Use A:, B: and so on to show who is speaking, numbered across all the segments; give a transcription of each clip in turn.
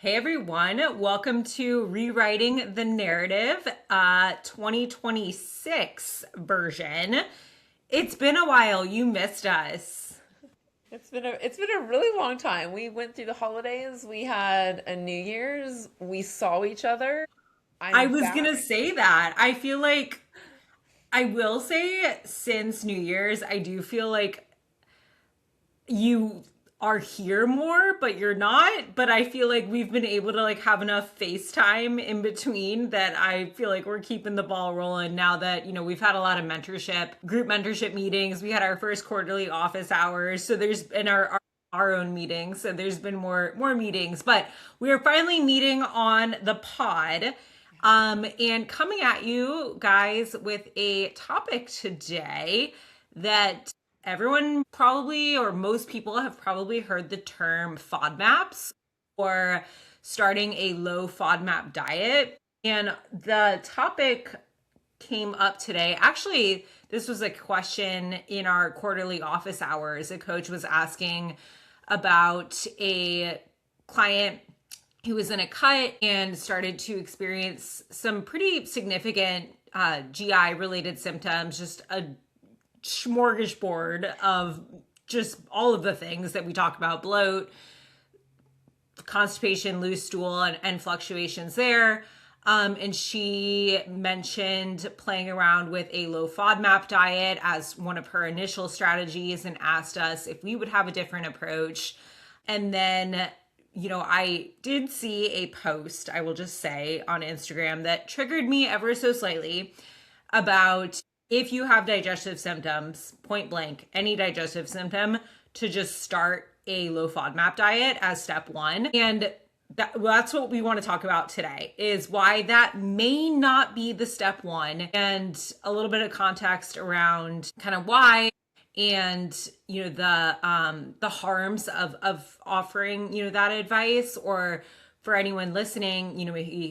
A: Hey everyone, welcome to Rewriting the Narrative 2026 version. It's been a while, you missed us.
B: It's been a really long time. We went through the holidays, we had a New Year's, we saw each other.
A: I
B: I'm
A: was
B: back.
A: gonna say that. I feel like, I will say, since New Year's, I do feel like you are here more, but you're not. But I feel like we've been able to like have enough FaceTime in between that I feel like we're keeping the ball rolling now that, we've had a lot of mentorship, group mentorship meetings. We had our first quarterly office hours. So there's been our own meetings. So there's been more meetings, but we are finally meeting on the pod. And coming at you guys with a topic today that everyone probably, or most people have probably heard the term FODMAPs or starting a low FODMAP diet. And the topic came up today. Actually, this was a question in our quarterly office hours. A coach was asking about a client who was in a cut and started to experience some pretty significant GI related symptoms, just a smorgasbord of just all of the things that we talk about: bloat, constipation, loose stool, and fluctuations there. And she mentioned playing around with a low FODMAP diet as one of her initial strategies and asked us if we would have a different approach. And then, I did see a post, I will just say, on Instagram that triggered me ever so slightly about if you have digestive symptoms, point blank, any digestive symptom, to just start a low FODMAP diet as step one. And that's what we want to talk about today, is why that may not be the step one, and a little bit of context around kind of why, and the harms of offering that advice, or for anyone listening,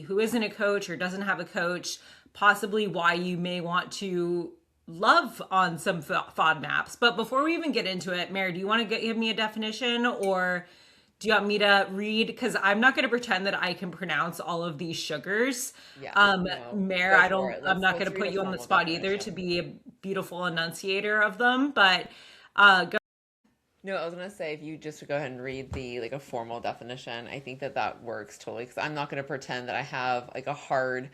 A: who isn't a coach or doesn't have a coach, possibly why you may want to love on some FODMAPs. But before we even get into it, Mary, do you want to give me a definition, or do you want me to read? Because I'm not going to pretend that I can pronounce all of these sugars.
B: Yeah, no,
A: Mare,
B: go for it.
A: I'm
B: Let's
A: not going
B: let's
A: to
B: read
A: put
B: a
A: you on the
B: formal
A: spot either to
B: definition.
A: be a beautiful enunciator of them. But go.
B: No, I was gonna say if you just go ahead and read the like a formal definition, I think that that works totally because I'm not gonna pretend that I have like a hard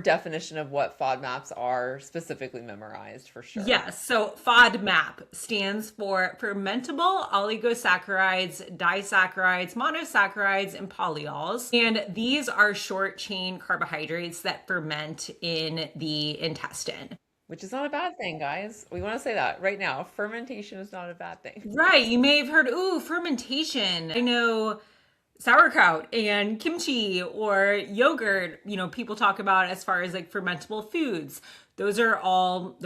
B: definition of what FODMAPs are specifically memorized for sure.
A: Yes, so FODMAP stands for fermentable oligosaccharides, disaccharides, monosaccharides, and polyols. And these are short chain carbohydrates that ferment in the intestine.
B: Which is not a bad thing, guys. We want to say that right now. Fermentation is not a bad thing.
A: Right, you may have heard, ooh, fermentation. I know sauerkraut and kimchi or yogurt, people talk about as far as like fermentable foods. Those are well,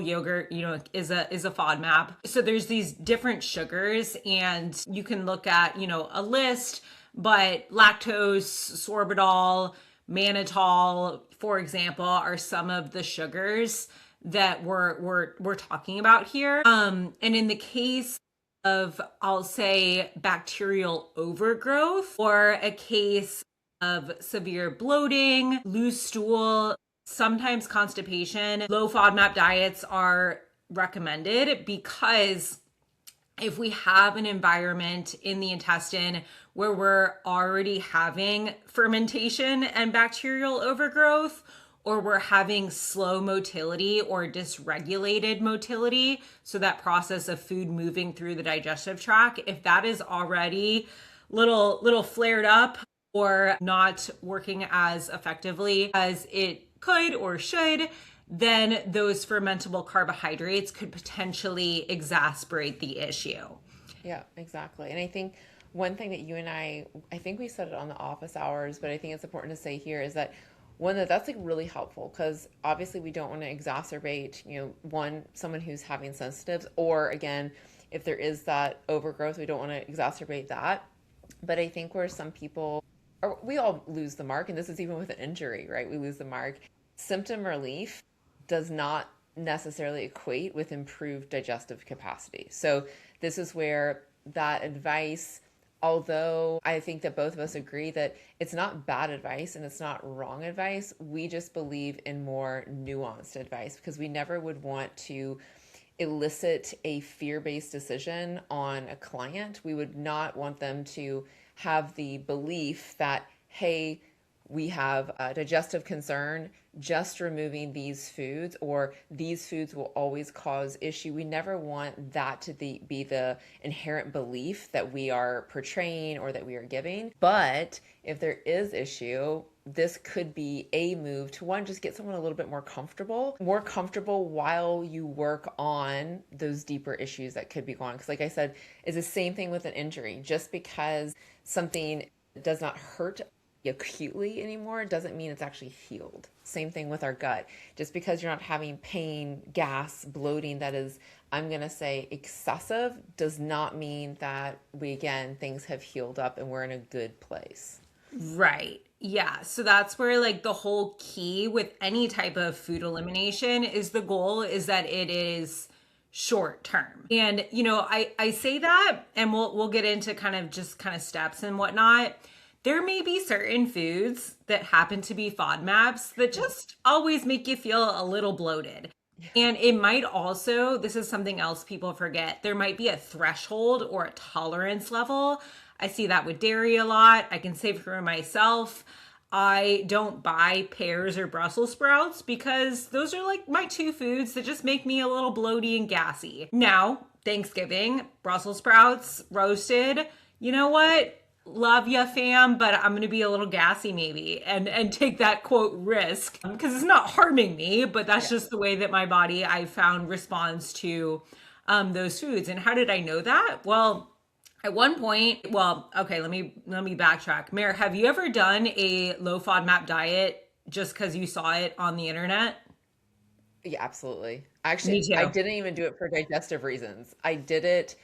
A: yogurt, is a FODMAP. So there's these different sugars, and you can look at, a list, but lactose, sorbitol, mannitol, for example, are some of the sugars that we're talking about here. And in the case of, I'll say, bacterial overgrowth, or a case of severe bloating, loose stool, sometimes constipation, low FODMAP diets are recommended, because if we have an environment in the intestine where we're already having fermentation and bacterial overgrowth, or we're having slow motility or dysregulated motility, so that process of food moving through the digestive tract, if that is already little flared up or not working as effectively as it could or should, then those fermentable carbohydrates could potentially exacerbate the issue.
B: Yeah, exactly. And I think one thing that you and I think we said it on the office hours, but I think it's important to say here is that that's like really helpful because obviously we don't want to exacerbate, someone who's having sensitives, or again, if there is that overgrowth, we don't want to exacerbate that. But I think where some people, or we all lose the mark, and this is even with an injury, right? We lose the mark. Symptom relief does not necessarily equate with improved digestive capacity. So this is where that advice Although I think that both of us agree that it's not bad advice and it's not wrong advice, we just believe in more nuanced advice because we never would want to elicit a fear based decision on a client. We would not want them to have the belief that, hey, we have a digestive concern, just removing these foods, or these foods will always cause issue. We never want that to be the inherent belief that we are portraying or that we are giving. But if there is issue, this could be a move to one, just get someone a little bit more comfortable while you work on those deeper issues that could be going on. Because like I said, it's the same thing with an injury. Just because something does not hurt acutely anymore doesn't mean it's actually healed. Same thing with our gut. Just because you're not having pain, gas, bloating that is, I'm going to say, excessive, does not mean that things have healed up and we're in a good place.
A: Right. Yeah. So that's where like the whole key with any type of food elimination is the goal is that it is short term. And I say that and we'll get into kind of steps and whatnot. There may be certain foods that happen to be FODMAPs that just always make you feel a little bloated. And it might also, this is something else people forget, there might be a threshold or a tolerance level. I see that with dairy a lot. I can say for myself, I don't buy pears or Brussels sprouts because those are like my two foods that just make me a little bloaty and gassy. Now, Thanksgiving, Brussels sprouts, roasted, you know what? Love ya, fam, but I'm going to be a little gassy maybe and take that quote risk because it's not harming me, but that's just the way that my body I found responds to those foods. And how did I know that? Well, at one point, okay, let me backtrack. Mare, have you ever done a low FODMAP diet just because you saw it on the internet?
B: Yeah, absolutely.
A: Me
B: Actually, I
A: too.
B: didn't even do it for digestive reasons. I did it.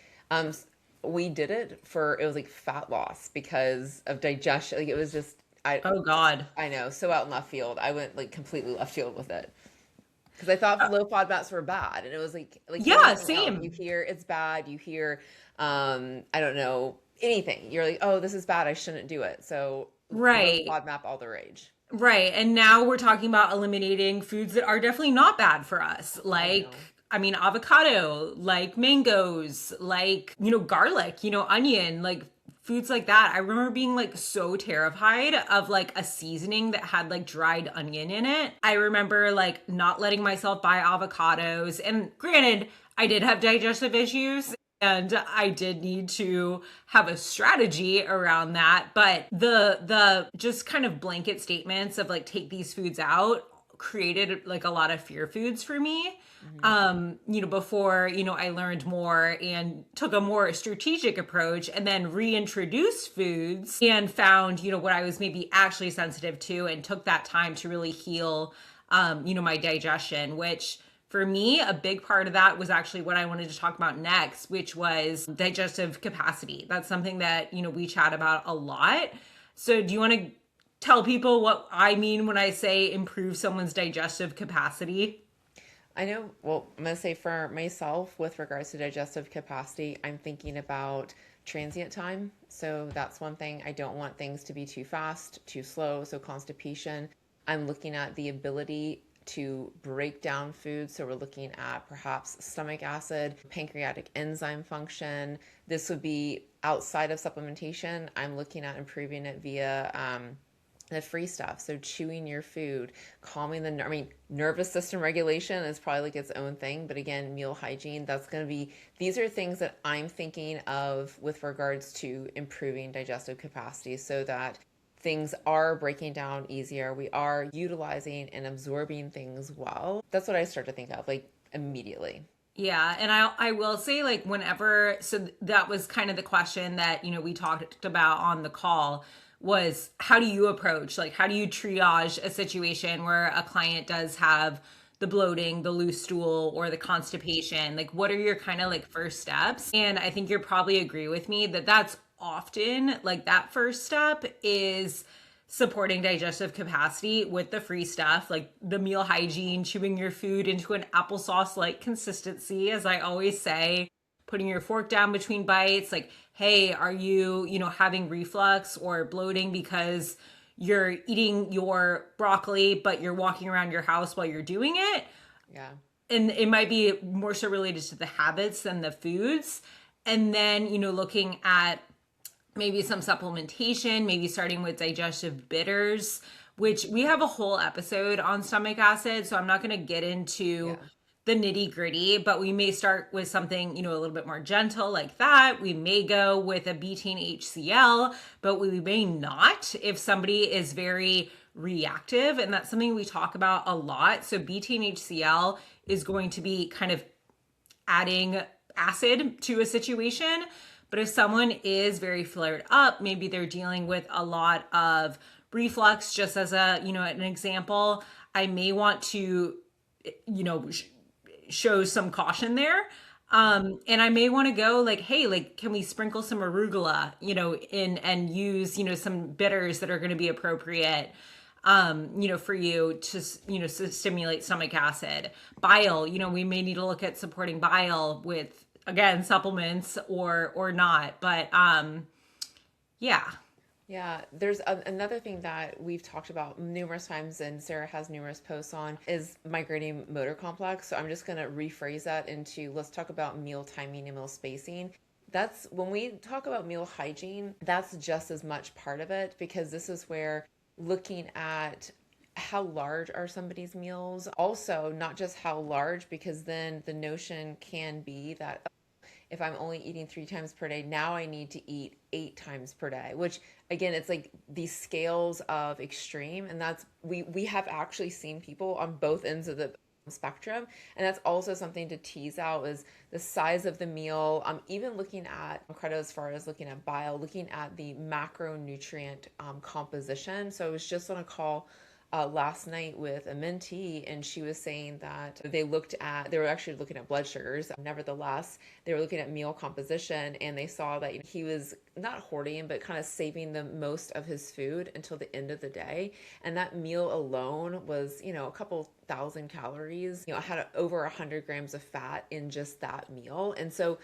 B: We did it for it was like fat loss because of digestion. Like it was just
A: Oh God.
B: I know, so out in left field. I went like completely left field with it because I thought low FODMAPs were bad, and it was like
A: Yeah,
B: anything else. You
A: same.
B: hear it's bad. You hear I don't know anything. You're like, oh, this is bad. I shouldn't do it. So low
A: Right.
B: FODMAP all the rage.
A: Right. And now we're talking about eliminating foods that are definitely not bad for us.
B: I
A: Like,
B: know.
A: I mean, avocado, like mangoes, like, garlic, onion, like foods like that. I remember being like so terrified of like a seasoning that had like dried onion in it. I remember like not letting myself buy avocados. And granted, I did have digestive issues and I did need to have a strategy around that, but the just kind of blanket statements of like take these foods out created like a lot of fear foods for me.
B: Mhm.
A: Before I learned more and took a more strategic approach and then reintroduced foods and found what I was maybe actually sensitive to and took that time to really heal my digestion, which for me, a big part of that was actually what I wanted to talk about next, which was digestive capacity. That's something that, we chat about a lot. So do you want to tell people what I mean when I say improve someone's digestive capacity?
B: I know, well, I'm going to say for myself, with regards to digestive capacity, I'm thinking about transient time. So that's one thing. I don't want things to be too fast, too slow. So constipation. I'm looking at the ability to break down food. So we're looking at perhaps stomach acid, pancreatic enzyme function. This would be outside of supplementation. I'm looking at improving it via the free stuff. So chewing your food, calming nervous system regulation is probably like its own thing. But again, meal hygiene, these are things that I'm thinking of with regards to improving digestive capacity so that things are breaking down easier. We are utilizing and absorbing things well. That's what I start to think of like immediately.
A: Yeah, and I will say like whenever so that was kind of the question that we talked about on the call was how do you approach like how do you triage a situation where a client does have the bloating, the loose stool or the constipation? Like what are your kind of like first steps? And I think you'll probably agree with me that that's often like that first step is supporting digestive capacity with the free stuff, like the meal hygiene, chewing your food into an applesauce like consistency, as I always say. putting your fork down between bites. Like, hey, are you, having reflux or bloating because you're eating your broccoli, but you're walking around your house while you're doing it?
B: Yeah.
A: And it might be more so related to the habits than the foods. And then, looking at maybe some supplementation, maybe starting with digestive bitters, which we have a whole episode on stomach acid. So I'm not going to get into
B: Yeah.
A: the nitty gritty, but we may start with something, a little bit more gentle like that. We may go with a betaine HCl, but we may not if somebody is very reactive. And that's something we talk about a lot. So betaine HCl is going to be kind of adding acid to a situation. But if someone is very flared up, maybe they're dealing with a lot of reflux, just as an example, I may want to, show some caution there. And I may want to go like, hey, like, can we sprinkle some arugula, in and use, some bitters that are going to be appropriate, for you to, to stimulate stomach acid. Bile, we may need to look at supporting bile with, again, supplements or not. But yeah.
B: Yeah, there's another thing that we've talked about numerous times, and Sarah has numerous posts on, is migrating motor complex. So I'm just going to rephrase that into, let's talk about meal timing and meal spacing. That's when we talk about meal hygiene, that's just as much part of it, because this is where looking at how large are somebody's meals, also not just how large, because then the notion can be that if I'm only eating 3 times per day, now I need to eat 8 times per day, which again, it's like these scales of extreme. And that's, we have actually seen people on both ends of the spectrum. And that's also something to tease out, is the size of the meal. Even looking at credit as far as looking at bile, looking at the macronutrient composition. So I was just on a call last night with a mentee, and she was saying that they were actually looking at blood sugars. Nevertheless, they were looking at meal composition, and they saw that he was not hoarding, but kind of saving the most of his food until the end of the day. And that meal alone was, a couple thousand calories, had over 100 grams of fat in just that meal. And so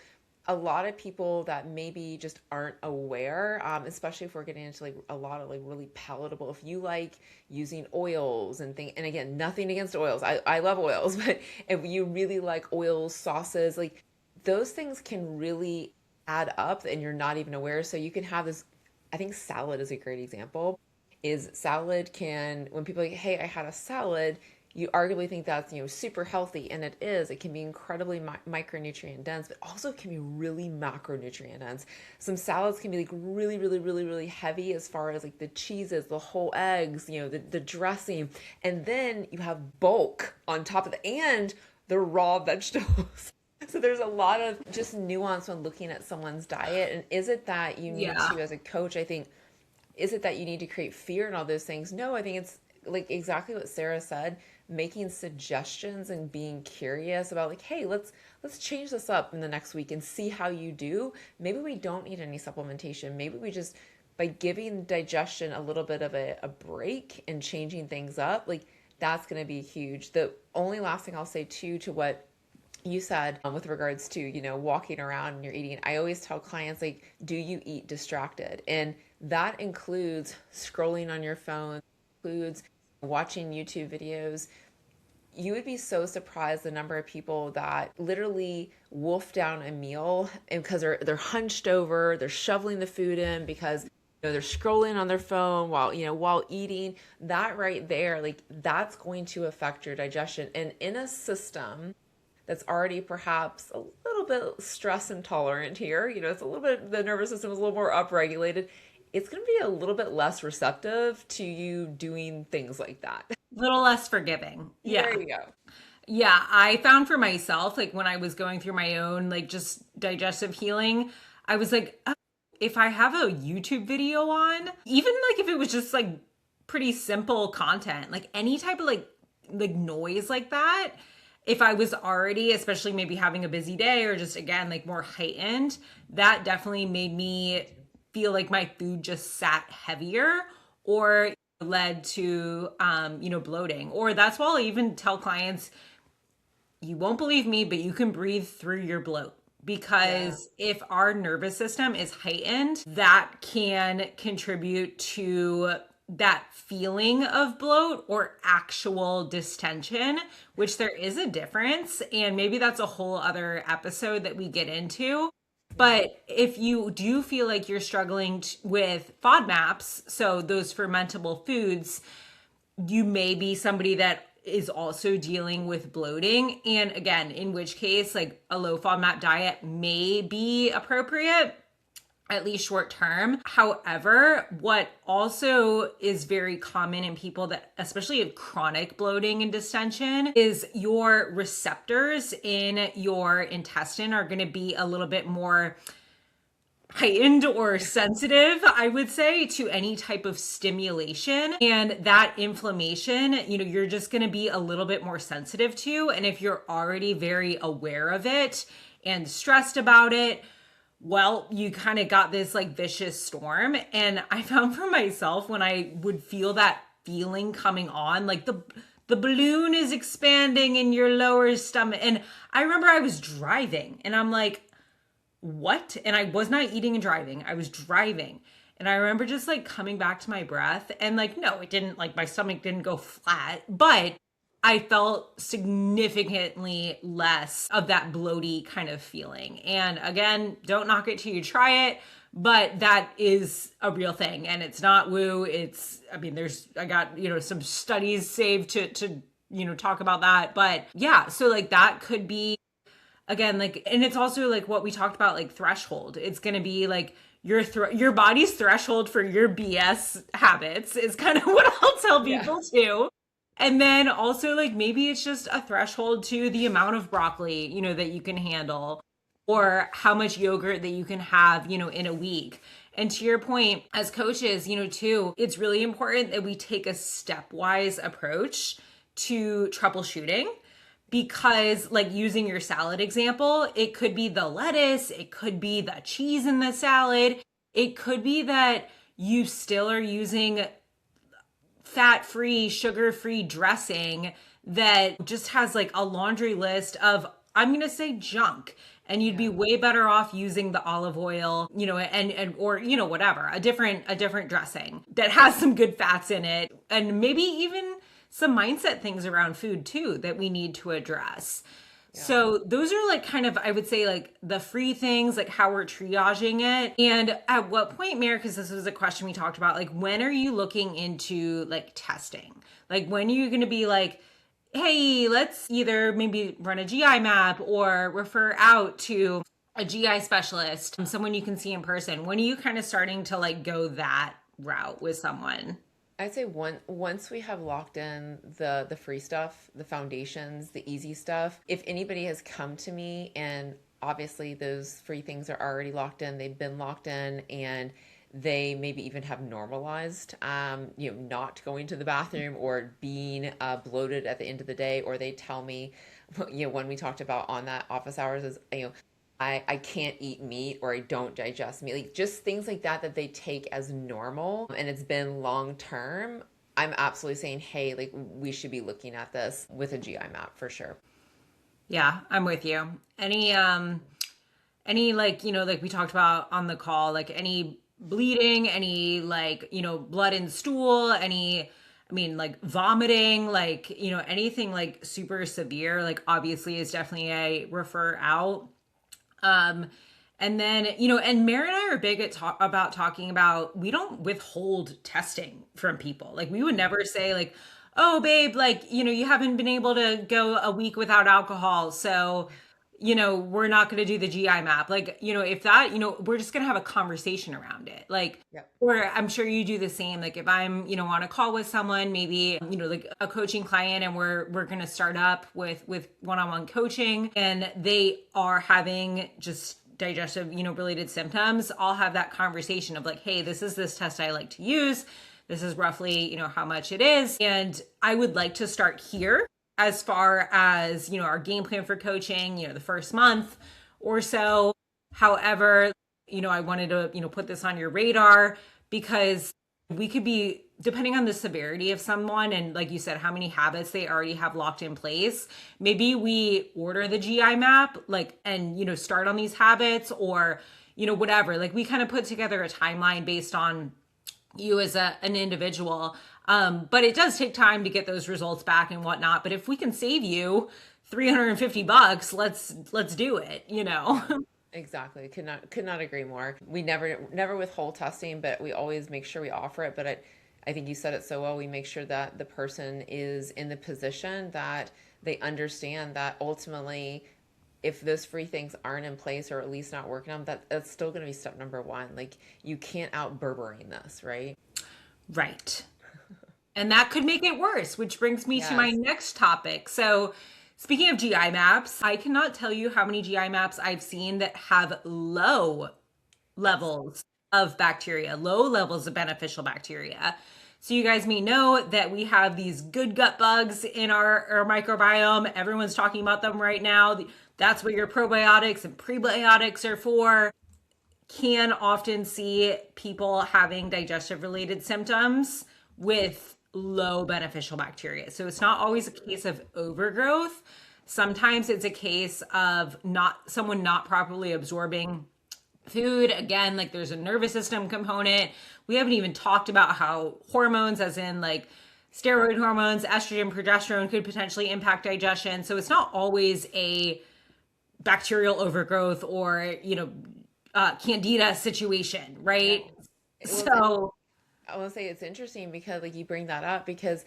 B: a lot of people that maybe just aren't aware, especially if we're getting into like a lot of like really palatable, if you like using oils and things, and again, nothing against oils. I love oils, but if you really like oils, sauces, like those things can really add up and you're not even aware. So you can have this, I think salad is a great example, is salad can, when people are like, hey, I had a salad, you arguably think that's, super healthy, and it is. It can be incredibly micronutrient dense, but also can be really macronutrient dense. Some salads can be like really, really, really, really heavy as far as like the cheeses, the whole eggs, the dressing, and then you have bulk on top of it and the raw vegetables. So there's a lot of just nuance when looking at someone's diet. And is it that you need to, as a coach, I think, is it that you need to create fear and all those things? No, I think it's like exactly what Sarah said, making suggestions and being curious about like, hey, let's change this up in the next week and see how you do. Maybe we don't need any supplementation. Maybe we just, by giving digestion a little bit of a break and changing things up, like that's going to be huge. The only last thing I'll say too, to what you said with regards to, walking around and you're eating, I always tell clients, like, do you eat distracted? And that includes scrolling on your phone, includes watching YouTube videos. You would be so surprised the number of people that literally wolf down a meal, and because they're hunched over, they're shoveling the food in because they're scrolling on their phone while eating. That right there, like that's going to affect your digestion. And in a system that's already perhaps a little bit stress intolerant here, it's a little bit, the nervous system is a little more upregulated, it's going to be a little bit less receptive to you doing things like that.
A: A little less forgiving. Yeah.
B: There you go.
A: Yeah, I found for myself, like when I was going through my own, like just digestive healing, I was like, oh, if I have a YouTube video on, even like if it was just like pretty simple content, like any type of like noise like that, if I was already, especially maybe having a busy day or just again, like more heightened, that definitely made me feel like my food just sat heavier or led to, bloating. Or that's why I'll even tell clients, you won't believe me, but you can breathe through your bloat.
B: Yeah.
A: because if our nervous system is heightened, that can contribute to that feeling of bloat or actual distension, which there is a difference. And maybe that's a whole other episode that we get into.
B: Yeah.
A: But if you do feel like you're struggling with FODMAPs, so those fermentable foods, you may be somebody that is also dealing with bloating. And again, in which case, like a low FODMAP diet may be appropriate, at least short term. However, what also is very common in people that especially have chronic bloating and distension is your receptors in your intestine are going to be a little bit more heightened or sensitive, I would say, to any type of stimulation. And that inflammation, you're just going to be a little bit more sensitive to. And if you're already very aware of it and stressed about it, well, you kind of got this like vicious storm. And I found for myself when I would feel that feeling coming on, like the balloon is expanding in your lower stomach. And I remember I was driving and I'm like, what? And I was not eating and driving. I was driving. And I remember just like coming back to my breath and like, no, it didn't, like my stomach didn't go flat, but I felt significantly less of that bloaty kind of feeling. And again, don't knock it till you try it, but that is a real thing. And it's not woo. I got, some studies saved to talk about that. But yeah, so like that could be, again, like, and it's also like what we talked about, like threshold. It's going to be like your body's threshold for your BS habits is kind of what I'll tell
B: Yeah.
A: people too. And then also like maybe it's just a threshold to the amount of broccoli, that you can handle or how much yogurt that you can have, in a week. And to your point, as coaches, too, it's really important that we take a stepwise approach to troubleshooting because like using your salad example, it could be the lettuce, it could be the cheese in the salad, it could be that you still are using fat-free, sugar-free dressing that just has like a laundry list of, I'm going to say junk. And you'd be
B: Yeah.
A: way better off using the olive oil, and or whatever, a different dressing that has some good fats in it and maybe even some mindset things around food too that we need to address.
B: Yeah.
A: So those are like kind of, I would say like the free things, like how we're triaging it. And at what point, Mary, because this was a question we talked about, like when are you looking into like testing? Like when are you going to be like, hey, let's either maybe run a GI map or refer out to a GI specialist, someone you can see in person. When are you kind of starting to like go that route with someone?
B: I'd say once we have locked in the free stuff, the foundations, the easy stuff, if anybody has come to me and obviously those free things are already locked in, they've been locked in and they maybe even have normalized, not going to the bathroom or being bloated at the end of the day, or they tell me, when we talked about on that office hours is, I can't eat meat or I don't digest meat, like just things like that that they take as normal and it's been long term. I'm absolutely saying, hey, like we should be looking at this with a GI map for sure.
A: Yeah, I'm with you. Any like, like we talked about on the call, like any bleeding, any like, blood and stool, like vomiting, like, anything like super severe, like obviously is definitely a refer out. Um, and then, and Mary and I are big at about talking about, we don't withhold testing from people. Like we would never say like, oh babe, like, you haven't been able to go a week without alcohol. So, we're not going to do the GI map. Like, if that, we're just going to have a conversation around it. Like,
B: Yep.
A: or I'm sure you do the same. Like if I'm, on a call with someone, maybe, like a coaching client and we're going to start up with one-on-one coaching and they are having just digestive, related symptoms, I'll have that conversation of like, hey, this is this test I like to use. This is roughly, how much it is. And I would like to start here as far as, our game plan for coaching, the first month or so. However, I wanted to, put this on your radar because We could be, depending on the severity of someone and like you said, how many habits they already have locked in place, maybe we order the GI map, like, and, start on these habits or, whatever. Like we kind of put together a timeline based on you as an individual. But it does take time to get those results back and whatnot. But if we can save you $350, let's do it,
B: Exactly. Could not agree more. We never withhold testing, but we always make sure we offer it. But I think you said it so well. We make sure that the person is in the position that they understand that ultimately, if those free things aren't in place or at least not working on, that's still going to be step number one. Like you can't out Berbering this, right?
A: Right. And that could make it worse, which brings me to my
B: Yes.
A: next topic. So, speaking of GI maps, I cannot tell you how many GI maps I've seen that have low
B: Yes.
A: levels of bacteria, low levels of beneficial bacteria. So, you guys may know that we have these good gut bugs in our microbiome. Everyone's talking about them right now. That's what your probiotics and prebiotics are for. Can often see people having digestive related symptoms with low beneficial bacteria. So it's not always a case of overgrowth. Sometimes it's a case of someone not properly absorbing food. Again, like there's a nervous system component. We haven't even talked about how hormones, as in like steroid hormones, estrogen, progesterone, could potentially impact digestion. So it's not always a bacterial overgrowth or, candida situation,
B: Yeah.
A: right?
B: Well, it's
A: So,
B: I want to say it's interesting because like you bring that up because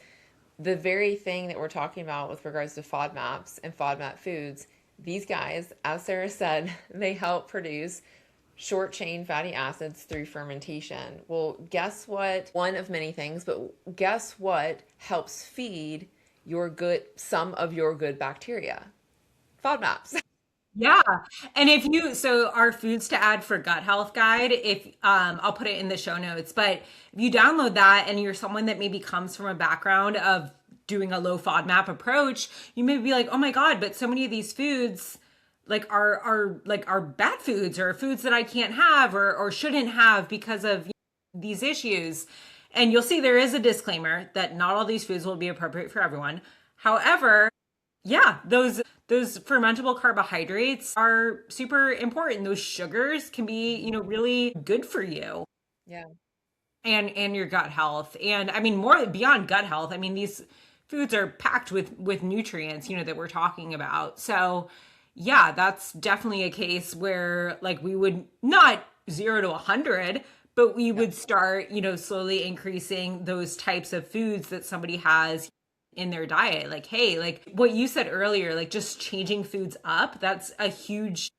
B: the very thing that we're talking about with regards to FODMAPs and FODMAP foods, these guys, as Sarah said, they help produce short chain fatty acids through fermentation. Well, guess what? One of many things, but guess what helps feed some of your good bacteria? FODMAPs.
A: yeah. And so our foods to add for gut health guide, if I'll put it in the show notes, but if you download that and you're someone that maybe comes from a background of doing a low FODMAP approach, you may be like, "Oh my God, but so many of these foods like are bad foods or foods that I can't have or shouldn't have because of these issues." And you'll see there is a disclaimer that not all these foods will be appropriate for everyone. However, yeah, those fermentable carbohydrates are super important. Those sugars can be, really good for you
B: Yeah.
A: and your gut health. And I mean, more beyond gut health, I mean, these foods are packed with nutrients, that we're talking about. So, yeah, that's definitely a case where like we would not 0 to 100, but we
B: Yeah.
A: would start, slowly increasing those types of foods that somebody has in their diet. Like, hey, like what you said earlier, like just changing foods up, that's a huge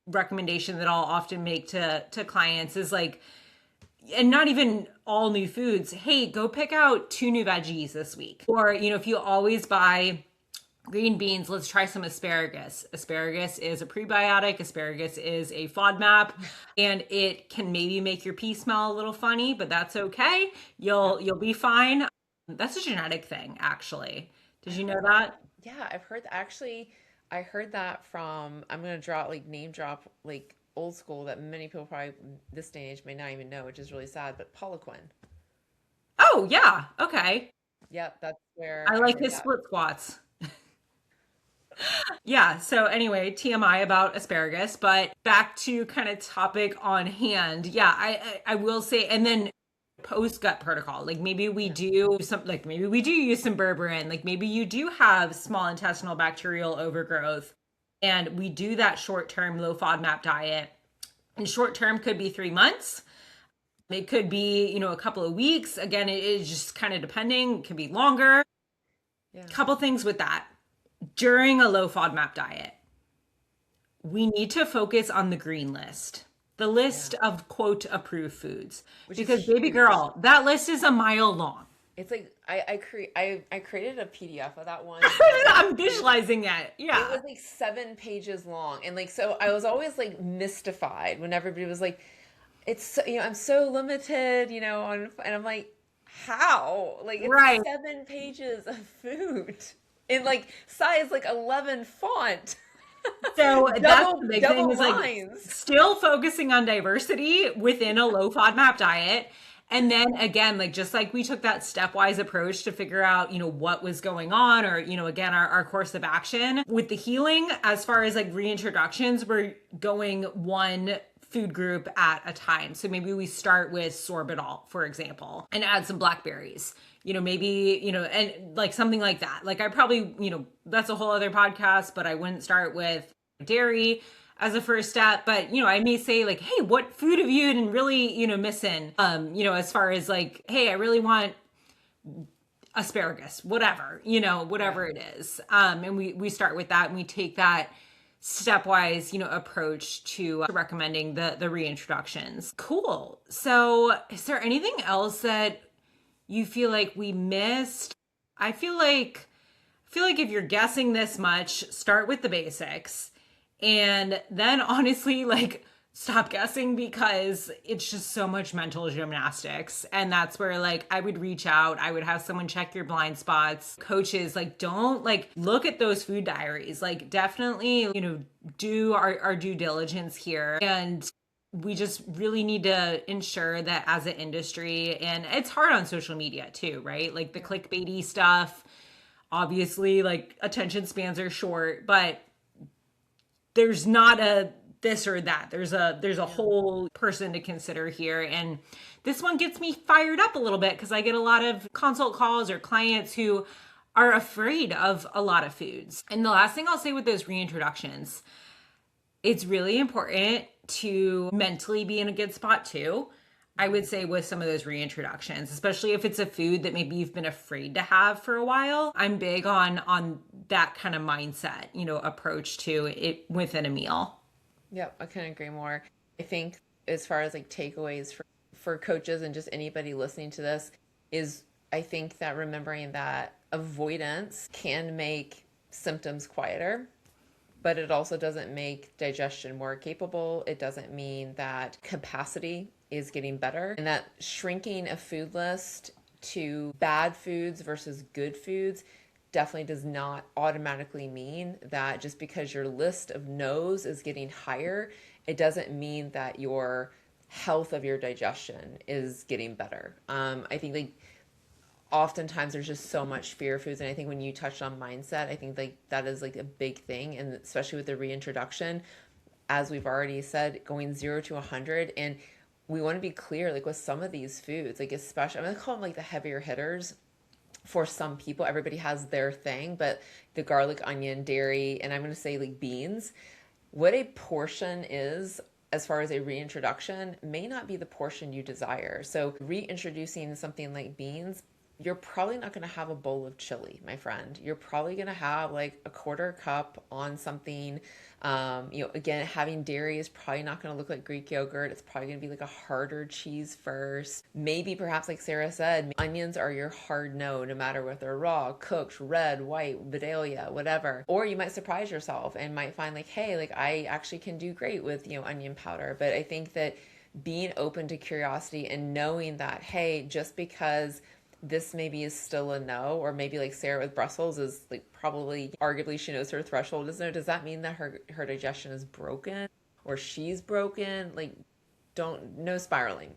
A: recommendation that I'll often make to clients is like, and not even all new foods. Hey, go pick out 2 new veggies this week. Or, if you always buy green beans, let's try some asparagus. Asparagus is a prebiotic, asparagus is a FODMAP, and it can maybe make your pee smell a little funny, but that's okay. You'll be fine. That's a genetic thing, actually. Did you know that?
B: Yeah, I've heard actually I heard that from I'm gonna name drop like old school that many people probably this day and age may not even know, which is really sad, but Poliquin.
A: Oh, yeah. Okay.
B: Yep, that's where
A: I
B: I
A: like
B: heard
A: his
B: that.
A: split squats. Yeah. So anyway, TMI about asparagus, but back to kind of topic on hand. Yeah, I will say, and then post gut protocol. Like
B: Yeah.
A: maybe we do use some berberine. Like maybe you do have small intestinal bacterial overgrowth, and we do that short term low FODMAP diet. And short term could be 3 months. It could be, a couple of weeks. Again, it is just kind of depending. It could be longer.
B: Yeah.
A: Couple things with that. During a low FODMAP diet, we need to focus on the green list, the
B: Yeah.
A: list of quote approved foods.
B: Which is
A: Because baby
B: huge.
A: girl, that list is a mile long.
B: It's like I created a PDF of that one
A: I'm
B: because
A: visualizing it.
B: it
A: Yeah.
B: was like 7 pages long. And like so I was always like mystified when everybody was like, it's I'm so limited, on and I'm like, how? Like it's
A: Right.
B: 7 pages of food in like size like 11 font.
A: So that's
B: double
A: the big thing
B: double
A: is like
B: lines.
A: still focusing on diversity within a low FODMAP diet. And then again, like just like we took that stepwise approach to figure out, what was going on, or, again, our course of action with the healing, as far as like reintroductions, we're going one food group at a time. So maybe we start with sorbitol, for example, and add some blackberries. Maybe, and like something like that. Like I probably, that's a whole other podcast, but I wouldn't start with dairy as a first step. But, I may say like, hey, what food have you been really, missing? As far as like, hey, I really want asparagus, whatever, whatever it is. And we start with that, and we take that stepwise, approach to recommending the reintroductions. Cool. So is there anything else that you feel like we missed? I feel like if you're guessing this much, start with the basics, and then honestly, like, stop guessing, because it's just so much mental gymnastics. And that's where like I would reach out, I would have someone check your blind spots. Coaches, like, don't like look at those food diaries, like definitely, do our due diligence here. And we just really need to ensure that as an industry, and it's hard on social media too, right? Like the clickbaity stuff, obviously, like attention spans are short, but there's not a this or that. There's a whole person to consider here. And this one gets me fired up a little bit, because I get a lot of consult calls or clients who are afraid of a lot of foods. And the last thing I'll say with those reintroductions, it's really important to mentally be in a good spot too. I would say with some of those reintroductions, especially if it's a food that maybe you've been afraid to have for a while. I'm big on that kind of mindset, approach to it within a meal.
B: Yep, I couldn't agree more. I think as far as like takeaways for coaches and just anybody listening to this is, I think that remembering that avoidance can make symptoms quieter, but it also doesn't make digestion more capable. It doesn't mean that capacity is getting better, and that shrinking a food list to bad foods versus good foods definitely does not automatically mean that just because your list of no's is getting higher, it doesn't mean that your health of your digestion is getting better. I think like oftentimes there's just so much fear of foods, and I think when you touched on mindset, I think like that is like a big thing, and especially with the reintroduction, as we've already said, going 0 to 100. And we want to be clear, like with some of these foods, like especially, I'm going to call them like the heavier hitters. For some people, everybody has their thing, but the garlic, onion, dairy, and I'm going to say like beans, what a portion is as far as a reintroduction may not be the portion you desire. So reintroducing something like beans, you're probably not going to have a bowl of chili, my friend. You're probably going to have like a quarter cup on something. Again, having dairy is probably not going to look like Greek yogurt. It's probably going to be like a harder cheese first. Maybe perhaps like Sarah said, onions are your hard no matter what they're raw, cooked, red, white, Vidalia, whatever. Or you might surprise yourself and might find like, hey, like I actually can do great with, onion powder. But I think that being open to curiosity and knowing that, hey, just because this maybe is still a no, or maybe like Sarah with Brussels is like probably arguably she knows her threshold is no. Does that mean that her digestion is broken or she's broken? Like, no spiraling.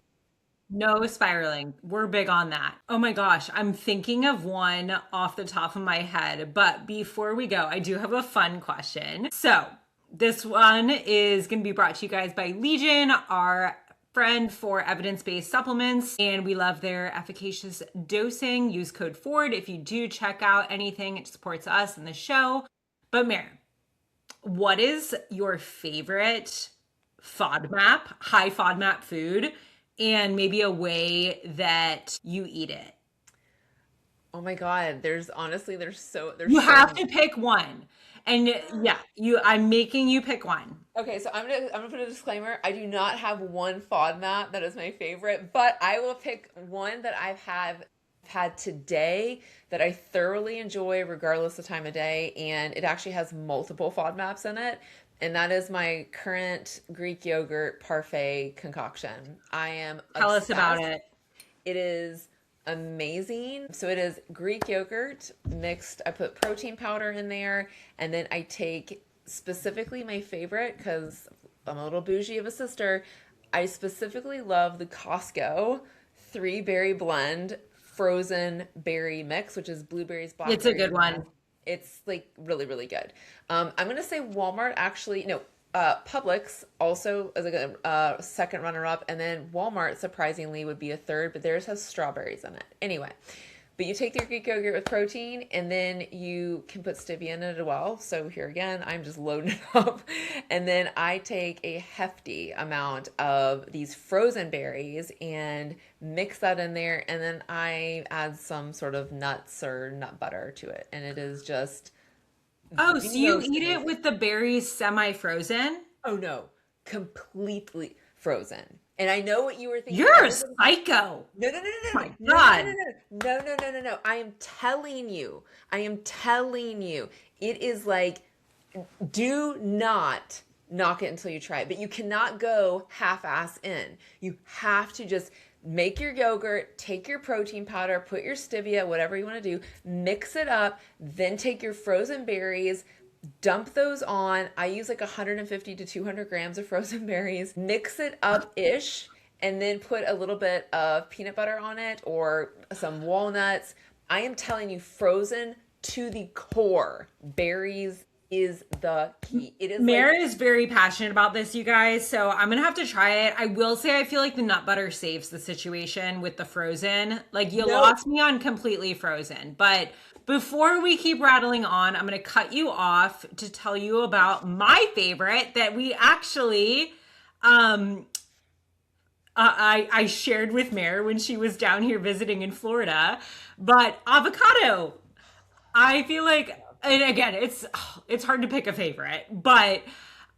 A: No spiraling. We're big on that. Oh my gosh, I'm thinking of one off the top of my head. But before we go, I do have a fun question. So this one is going to be brought to you guys by Legion, our friend for evidence-based supplements, and we love their efficacious dosing. Use code FORD if you do check out anything. It supports us and the show. But Mary, what is your favorite FODMAP, high FODMAP food, and maybe a way that you eat it?
B: Oh my God, there's
A: You have to pick one. And yeah, I'm making you pick one.
B: Okay, so I'm gonna put a disclaimer. I do not have one FODMAP that is my favorite, but I will pick one that I've had today that I thoroughly enjoy regardless of time of day, and it actually has multiple FODMAPs in it, and that is my current Greek yogurt parfait concoction. I am
A: Tell us
B: obsessed.
A: about it.
B: It is amazing. So it is Greek yogurt mixed. I put protein powder in there, and then I take specifically my favorite, because I'm a little bougie of a sister, I specifically love the Costco three berry blend frozen berry mix, which is blueberries,
A: It's a
B: blackberries,
A: good
B: and
A: one.
B: it's like really, really good. I'm gonna say Walmart actually, no, Publix also as a second runner up, and then Walmart surprisingly would be a third, but theirs has strawberries in it. Anyway, but you take your Greek yogurt with protein, and then you can put stevia in it as well. So here again, I'm just loading it up. And then I take a hefty amount of these frozen berries and mix that in there. And then I add some sort of nuts or nut butter to it. And it is just
A: Oh, so
B: the
A: you
B: most
A: eat it
B: amazing.
A: with the berries semi-frozen?
B: Oh no, completely frozen. And I know what you were thinking.
A: You're a
B: Everybody,
A: psycho.
B: no, no, no,
A: My
B: no, no, no, no, no,
A: God.
B: no, no, no, no, no, no. I am telling you. I am telling you. It is like, do not knock it until you try it. But you cannot go half-ass in. You have to just make your yogurt, take your protein powder, put your stevia, whatever you want to do, mix it up, then take your frozen berries, dump those on. I use like 150 to 200 grams of frozen berries, mix it up ish, and then put a little bit of peanut butter on it or some walnuts. I am telling you, frozen to the core. Berries is the key. It is like,
A: Mare is very passionate about this, you guys, so I'm gonna have to try it. I will say I feel like the nut butter saves the situation with the frozen. Like you
B: no,
A: lost me on completely frozen. But before we keep rattling on, I'm gonna cut you off to tell you about my favorite that we actually um I shared with Mare when she was down here visiting in Florida. But avocado. I feel like, and again, it's hard to pick a favorite, but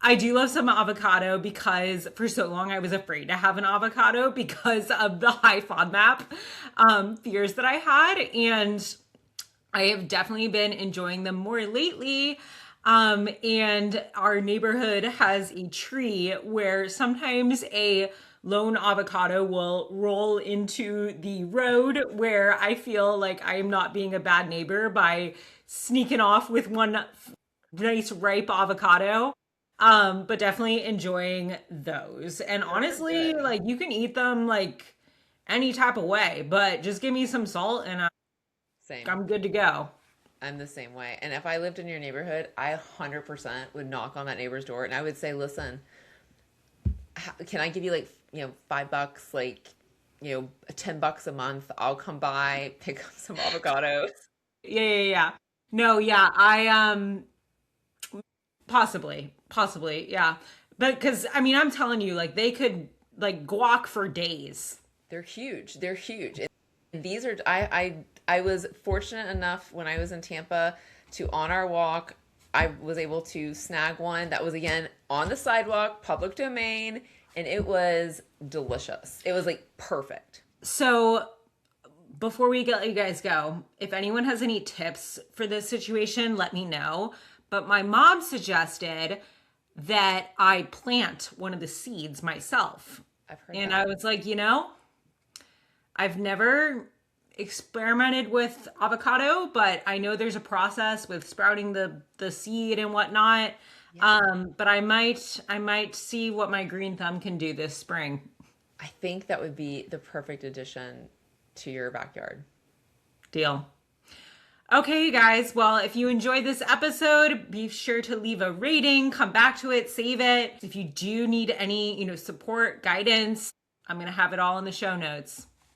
A: I do love some avocado because for so long I was afraid to have an avocado because of the high FODMAP fears that I had, and I have definitely been enjoying them more lately. And our neighborhood has a tree where sometimes a lone avocado will roll into the road where I feel like I am not being a bad neighbor by sneaking off with one nice ripe avocado. But definitely enjoying those. And
B: they're
A: honestly,
B: good.
A: like you can eat them like any type of way, but just give me some salt and
B: Same.
A: I'm good to go.
B: I'm the same way. And if I lived in your neighborhood, I 100% would knock on that neighbor's door and I would say, listen, can I give you like, $5, like, $10 a month? I'll come by, pick up some avocados.
A: Yeah. No, yeah, I possibly, yeah. But because I mean, I'm telling you, like they could like guac for days.
B: They're huge. They're huge. And these are I was fortunate enough when I was in Tampa to on our walk, I was able to snag one that was again on the sidewalk, public domain, and it was delicious. It was like perfect.
A: So before we let you guys go, if anyone has any tips for this situation, let me know. But my mom suggested that I plant one of the seeds myself.
B: I've heard
A: And
B: that.
A: I was like, I've never experimented with avocado, but I know there's a process with sprouting the seed and whatnot.
B: Yeah.
A: But I might see what my green thumb can do this spring.
B: I think that would be the perfect addition to your backyard.
A: Deal. Okay, you guys. Well, if you enjoyed this episode, be sure to leave a rating, come back to it, save it. If you do need any, support, guidance, I'm going to have it all in the show notes.